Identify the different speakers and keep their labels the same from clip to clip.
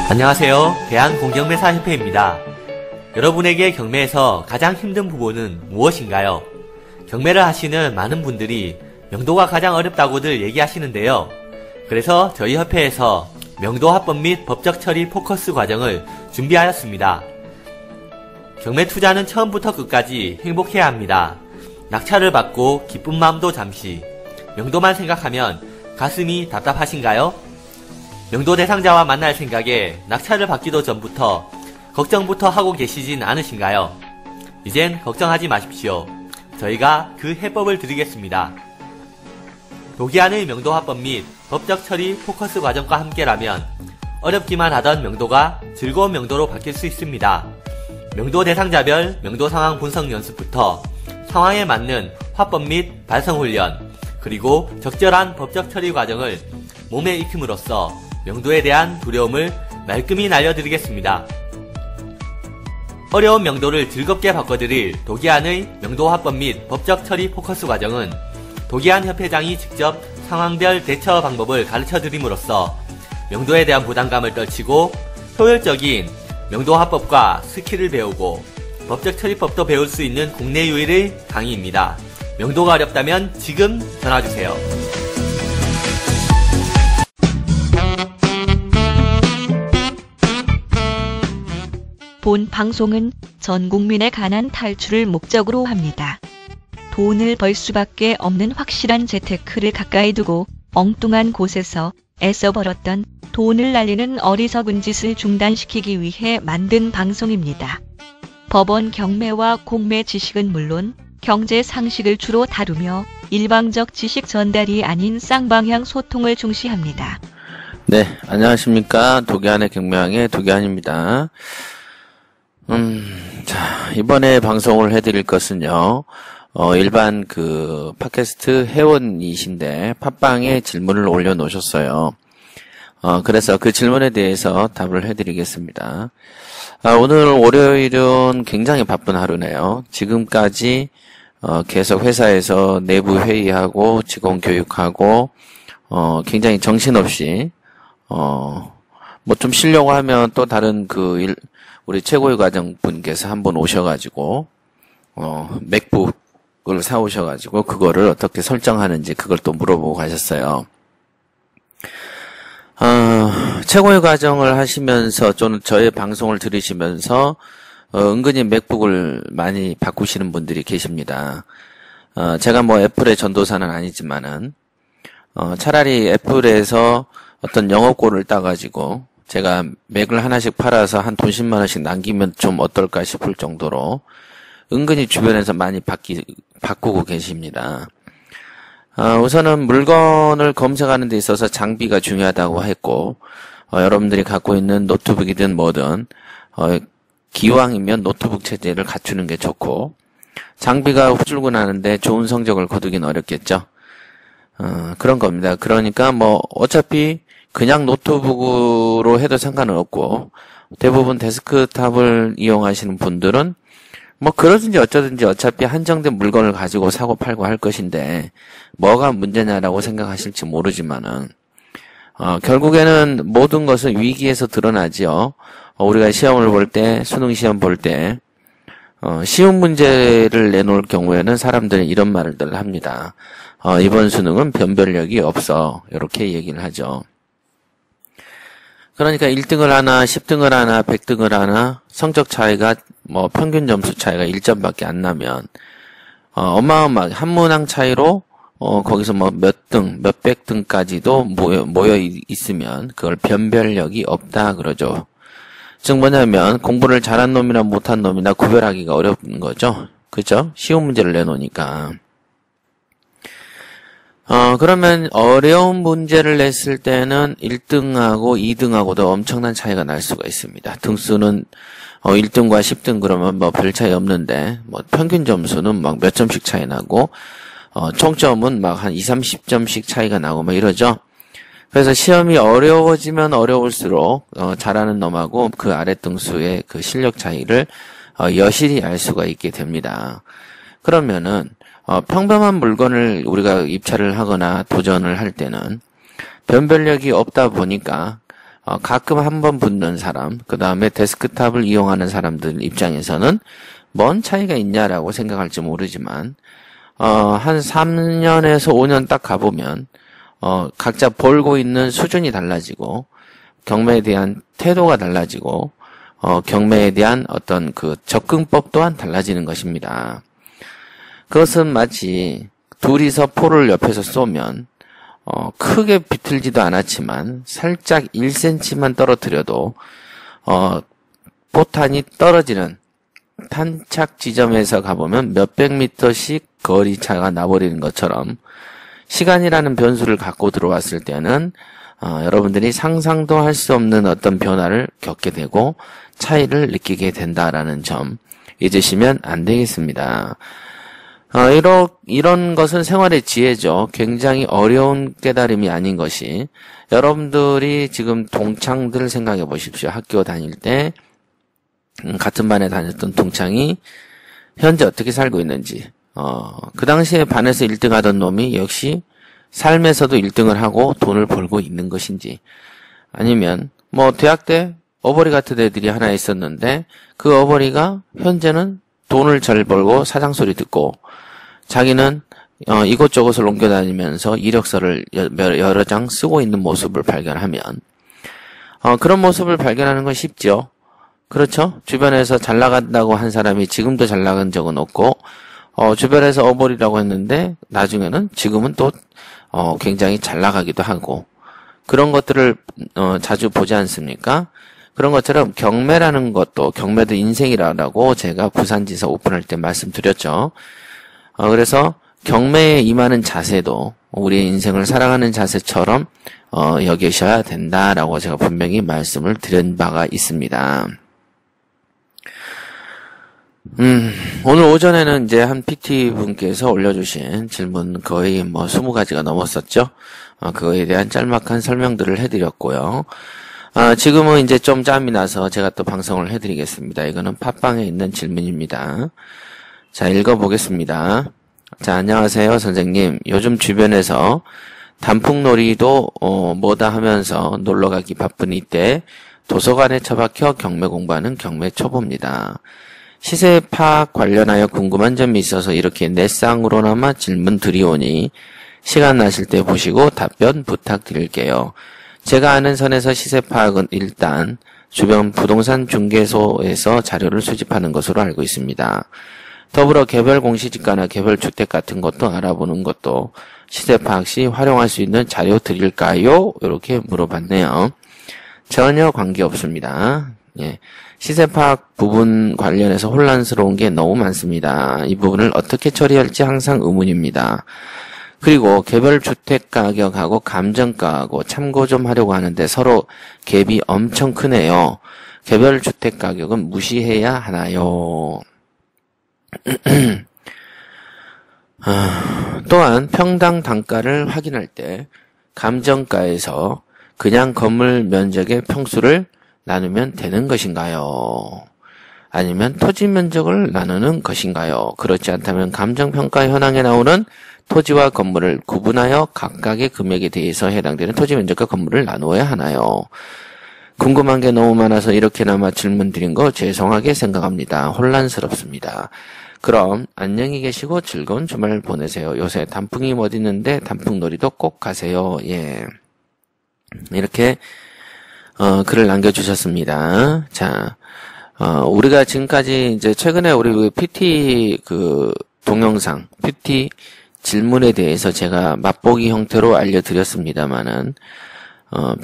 Speaker 1: 안녕하세요. 대한공경매사협회입니다. 여러분에게 경매에서 가장 힘든 부분은 무엇인가요? 경매를 하시는 많은 분들이 명도가 가장 어렵다고들 얘기하시는데요. 그래서 저희 협회에서 명도 합법 및 법적 처리 포커스 과정을 준비하였습니다. 경매 투자는 처음부터 끝까지 행복해야 합니다. 낙찰을 받고 기쁜 마음도 잠시, 명도만 생각하면 가슴이 답답하신가요? 명도 대상자와 만날 생각에 낙찰을 받기도 전부터 걱정부터 하고 계시진 않으신가요? 이젠 걱정하지 마십시오. 저희가 그 해법을 드리겠습니다. 도기한의 명도 합법 및 법적 처리 포커스 과정과 함께라면 어렵기만 하던 명도가 즐거운 명도로 바뀔 수 있습니다. 명도 대상자별 명도 상황 분석 연습부터 상황에 맞는 화법 및 발성 훈련, 그리고 적절한 법적 처리 과정을 몸에 익힘으로써 명도에 대한 두려움을 말끔히 날려드리겠습니다. 어려운 명도를 즐겁게 바꿔드릴 도기한의 명도 화법 및 법적 처리 포커스 과정은 도기한 협회장이 직접 상황별 대처 방법을 가르쳐드림으로써 명도에 대한 부담감을 떨치고 효율적인 명도 화법과 스킬을 배우고 법적 처리법도 배울 수 있는 국내 유일의 강의입니다. 명도가 어렵다면 지금 전화주세요.
Speaker 2: 본 방송은 전 국민의 가난 탈출을 목적으로 합니다. 돈을 벌 수밖에 없는 확실한 재테크를 가까이 두고 엉뚱한 곳에서 애써 벌었던 돈을 날리는 어리석은 짓을 중단시키기 위해 만든 방송입니다. 법원 경매와 공매 지식은 물론 경제 상식을 주로 다루며 일방적 지식 전달이 아닌 쌍방향 소통을 중시합니다.
Speaker 3: 네, 안녕하십니까. 도기한의 경매왕의 도기한입니다. 자, 이번에 방송을 해드릴 것은요, 일반 팟캐스트 회원이신데, 팟빵에 질문을 올려놓으셨어요. 그래서 그 질문에 대해서 답을 해드리겠습니다. 오늘 월요일은 굉장히 바쁜 하루네요. 지금까지, 계속 회사에서 내부 회의하고, 직원 교육하고, 굉장히 정신없이, 좀 쉬려고 하면 또 다른 우리 최고위 과정 분께서 한번 오셔가지고, 맥북을 사오셔가지고, 그거를 어떻게 설정하는지 그걸 또 물어보고 가셨어요. 최고위 과정을 하시면서, 저의 방송을 들으시면서, 은근히 맥북을 많이 바꾸시는 분들이 계십니다. 제가 애플의 전도사는 아니지만은, 차라리 애플에서 어떤 영업고를 따가지고, 제가 맥을 하나씩 팔아서 한 돈 10만 원씩 남기면 좀 어떨까 싶을 정도로 은근히 주변에서 많이 바꾸고 계십니다. 우선은 물건을 검색하는 데 있어서 장비가 중요하다고 했고, 여러분들이 갖고 있는 노트북이든 뭐든, 기왕이면 노트북 체제를 갖추는 게 좋고, 장비가 후줄근하는데 좋은 성적을 거두긴 어렵겠죠. 그런 겁니다. 그러니까 어차피 그냥 노트북으로 해도 상관은 없고, 대부분 데스크탑을 이용하시는 분들은 그러든지 어쩌든지 어차피 한정된 물건을 가지고 사고 팔고 할 것인데 뭐가 문제냐라고 생각하실지 모르지만은 결국에는 모든 것은 위기에서 드러나지요. 우리가 시험을 볼 때, 수능 시험 볼 때 쉬운 문제를 내놓을 경우에는 사람들은 이런 말을 합니다. 이번 수능은 변별력이 없어. 이렇게 얘기를 하죠. 그러니까 1등을 하나, 10등을 하나, 100등을 하나, 성적 차이가, 평균 점수 차이가 1점밖에 안 나면, 어마어마하게 한 문항 차이로, 거기서 몇 등, 몇백 등까지도 모여 있으면, 그걸 변별력이 없다 그러죠. 즉 뭐냐면, 공부를 잘한 놈이나 못한 놈이나 구별하기가 어려운 거죠. 그죠? 쉬운 문제를 내놓으니까. 그러면 어려운 문제를 냈을 때는 1등하고 2등하고도 엄청난 차이가 날 수가 있습니다. 등수는 1등과 10등 그러면 별 차이 없는데 평균 점수는 몇 점씩 차이 나고 총점은 한 20, 30점씩 차이가 나고 이러죠. 그래서 시험이 어려워지면 어려울수록 잘하는 놈하고 그 아래 등수의 그 실력 차이를 여실히 알 수가 있게 됩니다. 그러면은 평범한 물건을 우리가 입찰을 하거나 도전을 할 때는 변별력이 없다 보니까 가끔 한번 붙는 사람, 그 다음에 데스크탑을 이용하는 사람들 입장에서는 뭔 차이가 있냐라고 생각할지 모르지만, 한 3년에서 5년 딱 가보면, 각자 벌고 있는 수준이 달라지고, 경매에 대한 태도가 달라지고, 경매에 대한 어떤 그 접근법 또한 달라지는 것입니다. 그것은 마치 둘이서 포를 옆에서 쏘면, 크게 비틀지도 않았지만, 살짝 1cm만 떨어뜨려도, 포탄이 떨어지는 탄착 지점에서 가보면 몇백 미터씩 거리 차가 나버리는 것처럼, 시간이라는 변수를 갖고 들어왔을 때는, 여러분들이 상상도 할 수 없는 어떤 변화를 겪게 되고, 차이를 느끼게 된다라는 점, 잊으시면 안 되겠습니다. 이런 것은 생활의 지혜죠. 굉장히 어려운 깨달음이 아닌 것이, 여러분들이 지금 동창들 생각해 보십시오. 학교 다닐 때, 같은 반에 다녔던 동창이 현재 어떻게 살고 있는지, 그 당시에 반에서 1등 하던 놈이 역시 삶에서도 1등을 하고 돈을 벌고 있는 것인지, 아니면, 대학 때 어버이 같은 애들이 하나 있었는데, 그 어버이가 현재는 돈을 잘 벌고 사장소리 듣고, 자기는 이곳저곳을 옮겨다니면서 이력서를 여러 장 쓰고 있는 모습을 발견하면 그런 모습을 발견하는 건 쉽죠. 그렇죠? 주변에서 잘 나간다고 한 사람이 지금도 잘 나간 적은 없고 주변에서 어버이라고 했는데 나중에는 지금은 또 굉장히 잘 나가기도 하고 그런 것들을 자주 보지 않습니까? 그런 것처럼 경매라는 것도 경매도 인생이라고 제가 부산지사 오픈할 때 말씀드렸죠. 그래서 경매에 임하는 자세도 우리의 인생을 살아가는 자세처럼 여기셔야 된다라고 제가 분명히 말씀을 드린 바가 있습니다. 오늘 오전에는 이제 한 PT분께서 올려주신 질문 거의 20가지가 넘었었죠. 그거에 대한 짤막한 설명들을 해드렸고요. 지금은 이제 좀 짬이 나서 제가 또 방송을 해드리겠습니다. 이거는 팟빵에 있는 질문입니다. 자, 읽어보겠습니다. 자, 안녕하세요, 선생님. 요즘 주변에서 단풍놀이도, 뭐다 하면서 놀러가기 바쁜 이때 도서관에 처박혀 경매 공부하는 경매 초보입니다. 시세 파악 관련하여 궁금한 점이 있어서 이렇게 넷상으로나마 질문 드리오니 시간 나실 때 보시고 답변 부탁드릴게요. 제가 아는 선에서 시세 파악은 일단 주변 부동산 중개소에서 자료를 수집하는 것으로 알고 있습니다. 더불어 개별 공시지가나 개별 주택 같은 것도 알아보는 것도 시세 파악 시 활용할 수 있는 자료 드릴까요? 이렇게 물어봤네요. 전혀 관계없습니다. 예. 시세 파악 부분 관련해서 혼란스러운 게 너무 많습니다. 이 부분을 어떻게 처리할지 항상 의문입니다. 그리고 개별 주택 가격하고 감정가하고 참고 좀 하려고 하는데 서로 갭이 엄청 크네요. 개별 주택 가격은 무시해야 하나요? 또한 평당 단가를 확인할 때 감정가에서 그냥 건물 면적의 평수를 나누면 되는 것인가요? 아니면 토지 면적을 나누는 것인가요? 그렇지 않다면 감정평가 현황에 나오는 토지와 건물을 구분하여 각각의 금액에 대해서 해당되는 토지 면적과 건물을 나누어야 하나요? 궁금한 게 너무 많아서 이렇게나마 질문 드린 거 죄송하게 생각합니다. 혼란스럽습니다. 그럼 안녕히 계시고 즐거운 주말 보내세요. 요새 단풍이 못 있는데 단풍놀이도 꼭 가세요. 예. 이렇게 글을 남겨주셨습니다. 자, 우리가 지금까지 이제 최근에 우리 PT 동영상, PT 질문에 대해서 제가 맛보기 형태로 알려드렸습니다만은,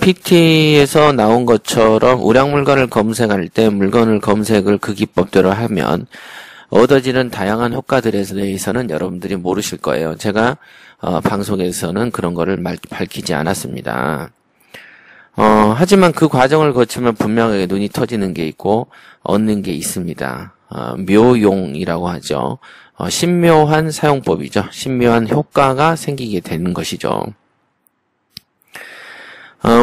Speaker 3: PT에서 나온 것처럼 우량 물건을 검색할 때 물건을 검색을 그 기법대로 하면 얻어지는 다양한 효과들에 대해서는 여러분들이 모르실 거예요. 제가, 방송에서는 그런 거를 밝히지 않았습니다. 하지만 그 과정을 거치면 분명하게 눈이 터지는 게 있고, 얻는 게 있습니다. 묘용이라고 하죠. 신묘한 사용법이죠. 신묘한 효과가 생기게 되는 것이죠.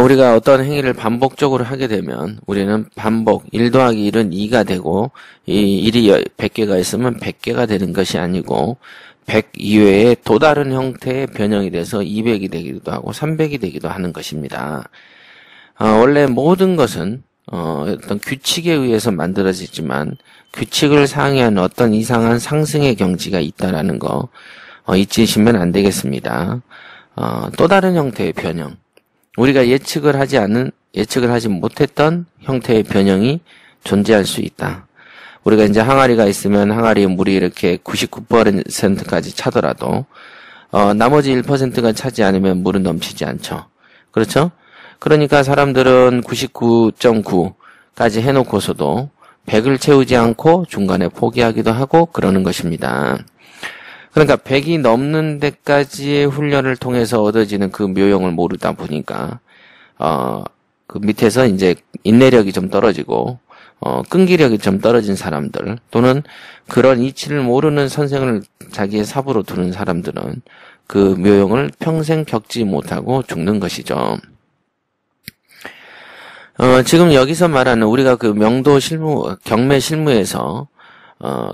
Speaker 3: 우리가 어떤 행위를 반복적으로 하게 되면, 우리는 반복, 1 더하기 1은 2가 되고, 이 1이 100개가 있으면 100개가 되는 것이 아니고, 100 이외에 또 다른 형태의 변형이 돼서 200이 되기도 하고, 300이 되기도 하는 것입니다. 원래 모든 것은 어떤 규칙에 의해서 만들어지지만 규칙을 상회하는 어떤 이상한 상승의 경지가 있다라는 거 잊으시면 안 되겠습니다. 또 다른 형태의 변형, 우리가 예측을 하지 못했던 형태의 변형이 존재할 수 있다. 우리가 이제 항아리가 있으면 항아리에 물이 이렇게 99%까지 차더라도 나머지 1%가 차지 않으면 물은 넘치지 않죠. 그렇죠? 그러니까 사람들은 99.9까지 해놓고서도 100을 채우지 않고 중간에 포기하기도 하고 그러는 것입니다. 그러니까 100이 넘는 데까지의 훈련을 통해서 얻어지는 그 묘용을 모르다 보니까 그 밑에서 이제 인내력이 좀 떨어지고 끈기력이 좀 떨어진 사람들, 또는 그런 이치를 모르는 선생을 자기의 삽으로 두는 사람들은 그 묘용을 평생 겪지 못하고 죽는 것이죠. 지금 여기서 말하는 우리가 그 명도 실무, 경매 실무에서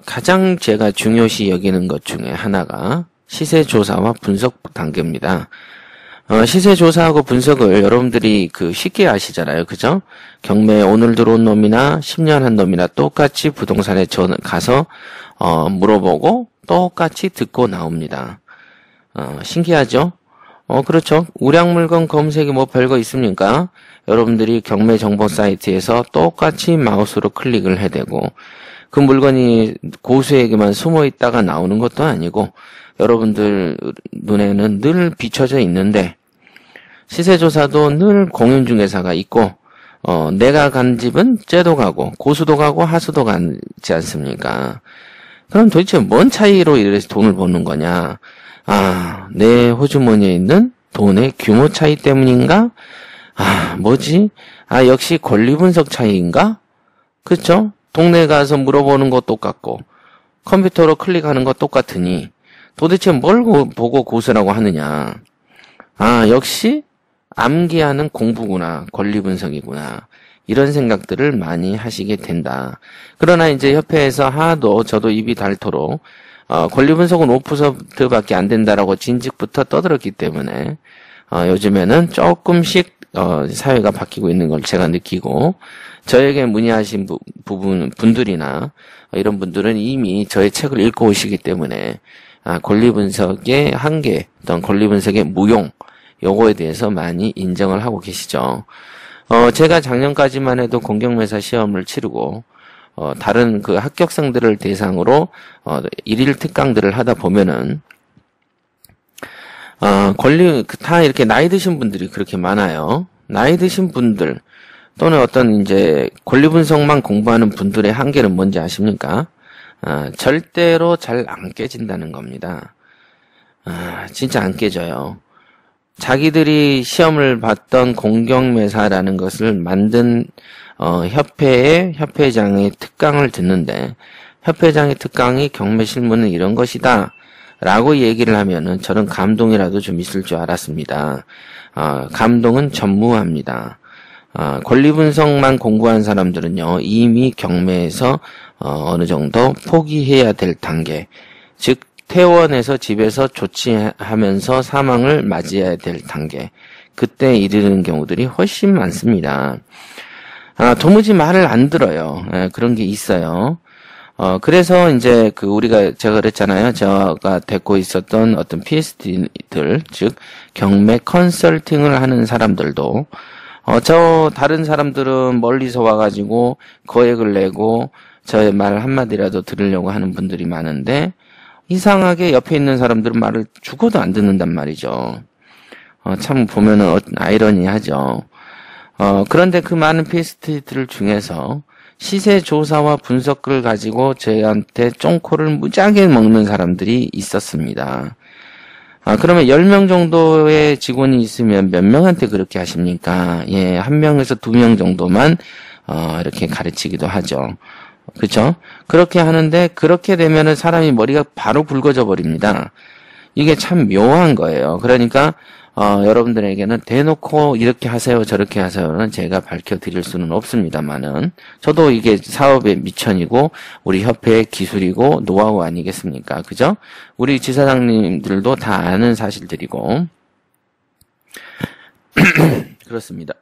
Speaker 3: 가장 제가 중요시 여기는 것 중에 하나가 시세 조사와 분석 단계입니다. 시세 조사하고 분석을 여러분들이 쉽게 아시잖아요. 그죠? 경매에 오늘 들어온 놈이나 10년 한 놈이나 똑같이 부동산에 가서 물어보고 똑같이 듣고 나옵니다. 신기하죠? 그렇죠. 우량물건 검색이 뭐 별거 있습니까? 여러분들이 경매 정보 사이트에서 똑같이 마우스로 클릭을 해대고 그 물건이 고수에게만 숨어 있다가 나오는 것도 아니고 여러분들 눈에는 늘 비춰져 있는데 시세조사도 늘 공인중개사가 있고 내가 간 집은 째도 가고 고수도 가고 하수도 가지 않습니까? 그럼 도대체 뭔 차이로 이래서 돈을 버는 거냐? 내 호주머니에 있는 돈의 규모 차이 때문인가? 뭐지? 역시 권리분석 차이인가? 그쵸? 동네 가서 물어보는 거 똑같고 컴퓨터로 클릭하는 거 똑같으니 도대체 뭘 보고 고수라고 하느냐? 역시 암기하는 공부구나, 권리분석이구나. 이런 생각들을 많이 하시게 된다. 그러나 이제 협회에서 하도 저도 입이 닳도록 권리분석은 5%밖에 안 된다라고 진즉부터 떠들었기 때문에 요즘에는 조금씩 사회가 바뀌고 있는 걸 제가 느끼고 저에게 문의하신 분들이나 이런 분들은 이미 저의 책을 읽고 오시기 때문에 권리분석의 한계, 어떤 권리분석의 무용, 요거에 대해서 많이 인정을 하고 계시죠. 제가 작년까지만 해도 공경매사 시험을 치르고 다른 그 합격생들을 대상으로 일일 특강들을 하다 보면은 다 이렇게 나이 드신 분들이 그렇게 많아요. 나이 드신 분들 또는 어떤 이제 권리분석만 공부하는 분들의 한계는 뭔지 아십니까? 절대로 잘 안 깨진다는 겁니다. 진짜 안 깨져요. 자기들이 시험을 봤던 공경매사라는 것을 만든 협회의 협회장의 특강을 듣는데 협회장의 특강이 경매실무는 이런 것이다 라고 얘기를 하면은 저는 감동이라도 좀 있을 줄 알았습니다. 감동은 전무합니다. 권리분석만 공부한 사람들은요 이미 경매에서 어느 정도 포기해야 될 단계, 즉 퇴원해서 집에서 조치하면서 사망을 맞이해야 될 단계, 그때 이르는 경우들이 훨씬 많습니다. 도무지 말을 안 들어요. 그런 게 있어요. 그래서 이제 제가 그랬잖아요. 제가 데리고 있었던 어떤 PSD들, 즉 경매 컨설팅을 하는 사람들도 다른 사람들은 멀리서 와가지고 거액을 내고 저의 말 한마디라도 들으려고 하는 분들이 많은데 이상하게 옆에 있는 사람들은 말을 죽어도 안 듣는단 말이죠. 참 보면은 아이러니하죠. 그런데 그 많은 PST들 중에서 시세 조사와 분석을 가지고 저희한테 쫑코를 무지하게 먹는 사람들이 있었습니다. 그러면 10명 정도의 직원이 있으면 몇 명한테 그렇게 하십니까? 예, 1명에서 2명 정도만 이렇게 가르치기도 하죠. 그렇죠? 그렇게 하는데 그렇게 되면은 사람이 머리가 바로 굵어져 버립니다. 이게 참 묘한 거예요. 그러니까 여러분들에게는 대놓고 이렇게 하세요 저렇게 하세요는 제가 밝혀드릴 수는 없습니다만은 저도 이게 사업의 미천이고 우리 협회의 기술이고 노하우 아니겠습니까? 그죠? 우리 지사장님들도 다 아는 사실들이고 그렇습니다.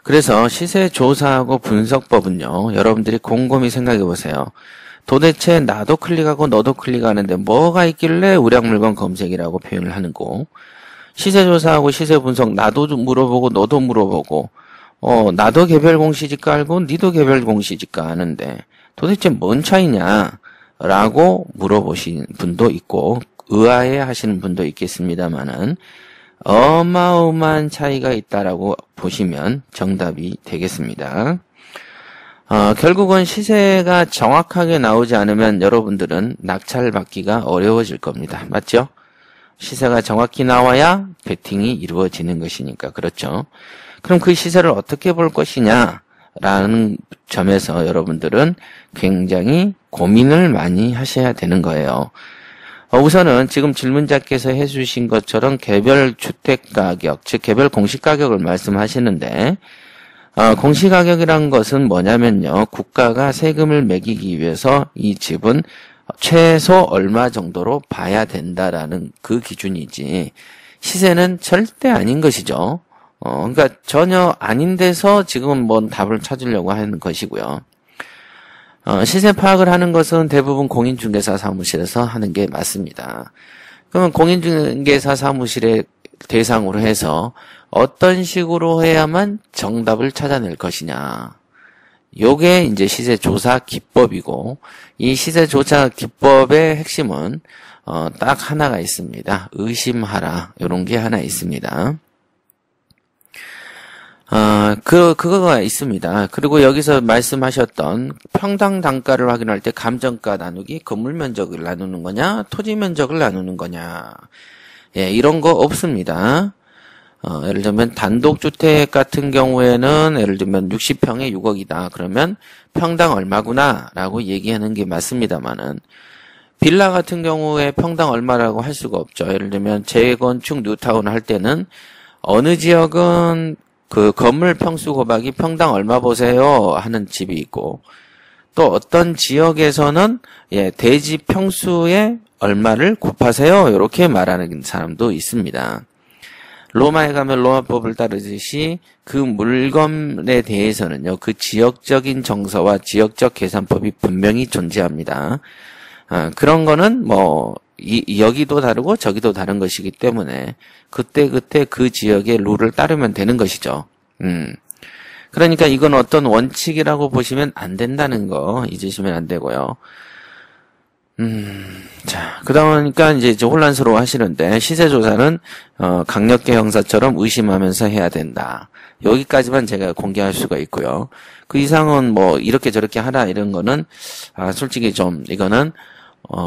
Speaker 3: 그래서 시세 조사하고 분석법은요, 여러분들이 곰곰이 생각해 보세요. 도대체 나도 클릭하고 너도 클릭하는데 뭐가 있길래 우량물건 검색이라고 표현을 하는고, 시세 조사하고 시세 분석 나도 물어보고 너도 물어보고, 나도 개별 공시지가 알고 니도 개별 공시지가 아는데 도대체 뭔 차이냐? 라고 물어보신 분도 있고, 의아해 하시는 분도 있겠습니다만은, 어마어마한 차이가 있다라고 보시면 정답이 되겠습니다. 결국은 시세가 정확하게 나오지 않으면 여러분들은 낙찰받기가 어려워질 겁니다. 맞죠? 시세가 정확히 나와야 베팅이 이루어지는 것이니까. 그렇죠? 그럼 그 시세를 어떻게 볼 것이냐? 라는 점에서 여러분들은 굉장히 고민을 많이 하셔야 되는 거예요. 우선은 지금 질문자께서 해주신 것처럼 개별 주택가격, 즉 개별 공시가격을 말씀하시는데, 공시가격이란 것은 뭐냐면요, 국가가 세금을 매기기 위해서 이 집은 최소 얼마 정도로 봐야 된다라는 그 기준이지, 시세는 절대 아닌 것이죠. 그러니까 전혀 아닌 데서 지금 뭔 답을 찾으려고 하는 것이고요. 시세 파악을 하는 것은 대부분 공인중개사 사무실에서 하는 게 맞습니다. 그러면 공인중개사 사무실에 대상으로 해서 어떤 식으로 해야만 정답을 찾아낼 것이냐. 요게 이제 시세 조사 기법이고, 이 시세 조사 기법의 핵심은 딱 하나가 있습니다. 의심하라. 요런 게 하나 있습니다. 그거가 있습니다. 그리고 여기서 말씀하셨던 평당 단가를 확인할 때 감정가 나누기, 건물 면적을 나누는 거냐, 토지 면적을 나누는 거냐. 예, 이런 거 없습니다. 예를 들면 단독주택 같은 경우에는 예를 들면 60평에 6억이다. 그러면 평당 얼마구나 라고 얘기하는 게 맞습니다만은, 빌라 같은 경우에 평당 얼마라고 할 수가 없죠. 예를 들면 재건축 뉴타운 할 때는 어느 지역은 그 건물 평수 곱하기 평당 얼마 보세요 하는 집이 있고, 또 어떤 지역에서는 대지 평수에 얼마를 곱하세요 이렇게 말하는 사람도 있습니다. 로마에 가면 로마법을 따르듯이 그 물건에 대해서는요, 그 지역적인 정서와 지역적 계산법이 분명히 존재합니다. 그런 거는 여기도 다르고 저기도 다른 것이기 때문에 그때 그 지역의 룰을 따르면 되는 것이죠. 그러니까 이건 어떤 원칙이라고 보시면 안 된다는 거 잊으시면 안 되고요. 자, 그러니까 이제 혼란스러워 하시는데, 시세조사는 강력계 형사처럼 의심하면서 해야 된다. 여기까지만 제가 공개할 수가 있고요. 그 이상은 이렇게 저렇게 하라 이런 거는 솔직히 좀 이거는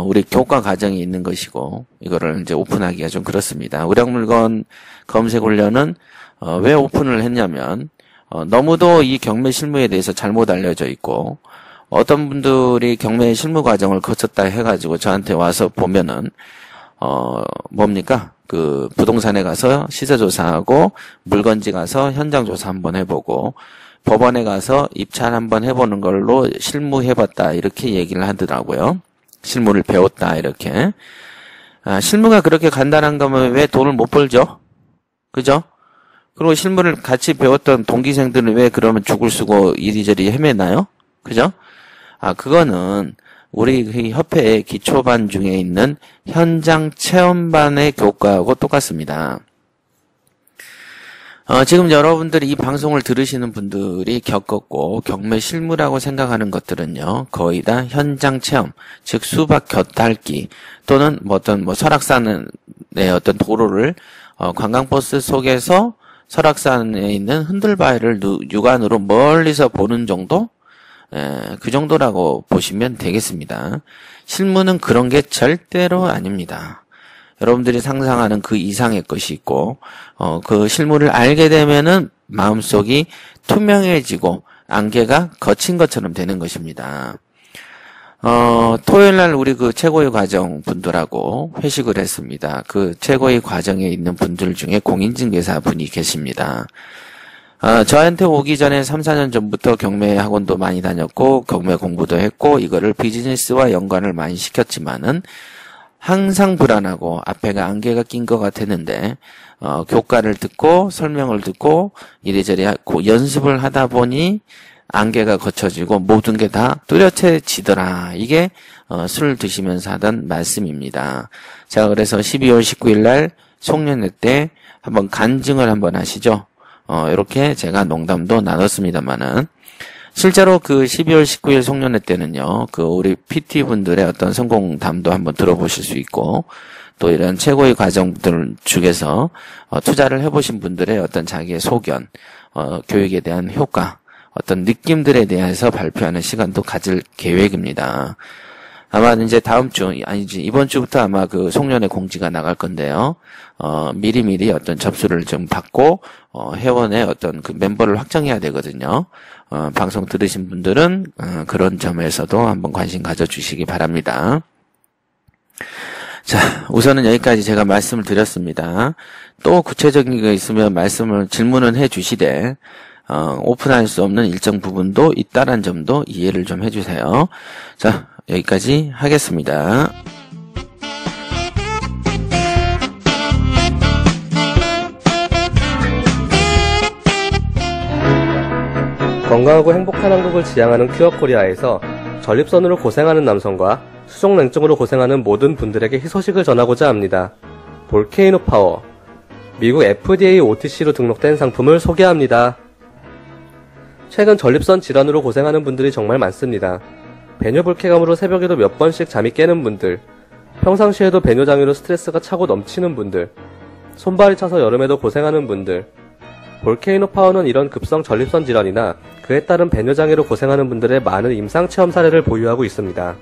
Speaker 3: 우리 교과 과정이 있는 것이고, 이거를 이제 오픈하기가 좀 그렇습니다. 우량물건 검색 훈련은 왜 오픈을 했냐면, 너무도 이 경매 실무에 대해서 잘못 알려져 있고, 어떤 분들이 경매 실무 과정을 거쳤다 해가지고 저한테 와서 보면은, 그 부동산에 가서 시세조사하고, 물건지 가서 현장조사 한번 해보고, 법원에 가서 입찰 한번 해보는 걸로 실무해봤다, 이렇게 얘기를 하더라고요. 실무를 배웠다, 이렇게. 실무가 그렇게 간단한 거면 왜 돈을 못 벌죠? 그죠? 그리고 실무를 같이 배웠던 동기생들은 왜 그러면 죽을 쓰고 이리저리 헤매나요? 그죠? 그거는 우리 그 협회의 기초반 중에 있는 현장 체험반의 교과하고 똑같습니다. 지금 여러분들이 이 방송을 들으시는 분들이 겪었고 경매 실무라고 생각하는 것들은요, 거의 다 현장 체험, 즉 수박 곁핥기 또는 설악산의 어떤 도로를 관광버스 속에서 설악산에 있는 흔들바위를 육안으로 멀리서 보는 정도? 그 정도라고 보시면 되겠습니다. 실무는 그런 게 절대로 아닙니다. 여러분들이 상상하는 그 이상의 것이 있고, 그 실무를 알게 되면은 마음속이 투명해지고 안개가 거친 것처럼 되는 것입니다. 토요일 날 우리 그 최고위 과정 분들하고 회식을 했습니다. 그 최고위 과정에 있는 분들 중에 공인중개사 분이 계십니다. 저한테 오기 전에 3, 4년 전부터 경매 학원도 많이 다녔고, 경매 공부도 했고, 이거를 비즈니스와 연관을 많이 시켰지만은, 항상 불안하고 앞에가 안개가 낀 것 같았는데 교과를 듣고 설명을 듣고 이리저리 연습을 하다 보니 안개가 걷혀지고 모든 게 다 뚜렷해지더라. 이게 술을 드시면서 하던 말씀입니다. 자, 그래서 12월 19일 날 송년회 때 한번 간증을 한번 하시죠. 이렇게 제가 농담도 나눴습니다만은 실제로 그 12월 19일 송년회 때는요, 그 우리 PT분들의 어떤 성공담도 한번 들어보실 수 있고, 또 이런 최고의 과정들 중에서 투자를 해보신 분들의 어떤 자기의 소견, 교육에 대한 효과, 어떤 느낌들에 대해서 발표하는 시간도 가질 계획입니다. 아마 이제 다음 주, 아니지, 이번 주부터 아마 그 송년회 공지가 나갈 건데요. 미리미리 어떤 접수를 좀 받고, 회원의 어떤 그 멤버를 확정해야 되거든요. 방송 들으신 분들은, 그런 점에서도 한번 관심 가져주시기 바랍니다. 자, 우선은 여기까지 제가 말씀을 드렸습니다. 또 구체적인 거 있으면 질문은 해 주시되, 오픈할 수 없는 일정 부분도 있다란 점도 이해를 좀 해주세요. 자, 여기까지 하겠습니다.
Speaker 4: 건강하고 행복한 한국을 지향하는 큐어코리아에서 전립선으로 고생하는 남성과 수족냉증으로 고생하는 모든 분들에게 희소식을 전하고자 합니다. 볼케이노 파워, 미국 FDA OTC로 등록된 상품을 소개합니다. 최근 전립선 질환으로 고생하는 분들이 정말 많습니다. 배뇨불쾌감으로 새벽에도 몇 번씩 잠이 깨는 분들, 평상시에도 배뇨장애로 스트레스가 차고 넘치는 분들, 손발이 차서 여름에도 고생하는 분들, 볼케이노 파워는 이런 급성 전립선 질환이나 그에 따른 배뇨장애로 고생하는 분들의 많은 임상체험 사례를 보유하고 있습니다.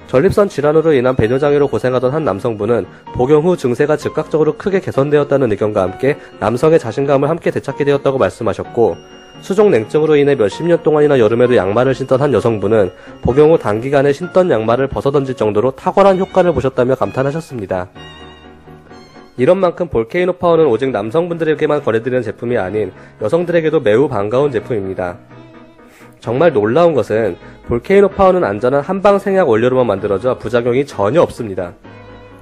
Speaker 4: 전립선 질환으로 인한 배뇨장애로 고생하던 한 남성분은 복용 후 증세가 즉각적으로 크게 개선되었다는 의견과 함께 남성의 자신감을 함께 되찾게 되었다고 말씀하셨고, 수족냉증으로 인해 몇십 년 동안이나 여름에도 양말을 신던 한 여성분은 복용 후 단기간에 신던 양말을 벗어던질 정도로 탁월한 효과를 보셨다며 감탄하셨습니다. 이런 만큼 볼케이노 파워는 오직 남성분들에게만 권해드리는 제품이 아닌 여성들에게도 매우 반가운 제품입니다. 정말 놀라운 것은 볼케이노 파워는 안전한 한방 생약 원료로만 만들어져 부작용이 전혀 없습니다.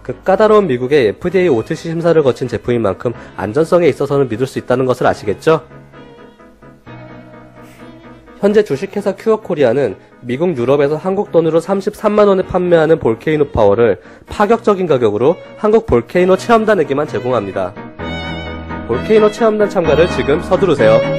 Speaker 4: 그 까다로운 미국의 FDA OTC 심사를 거친 제품인 만큼 안전성에 있어서는 믿을 수 있다는 것을 아시겠죠? 현재 주식회사 큐어코리아는 미국 유럽에서 한국 돈으로 33만원에 판매하는 볼케이노 파워를 파격적인 가격으로 한국 볼케이노 체험단에게만 제공합니다. 볼케이노 체험단 참가를 지금 서두르세요.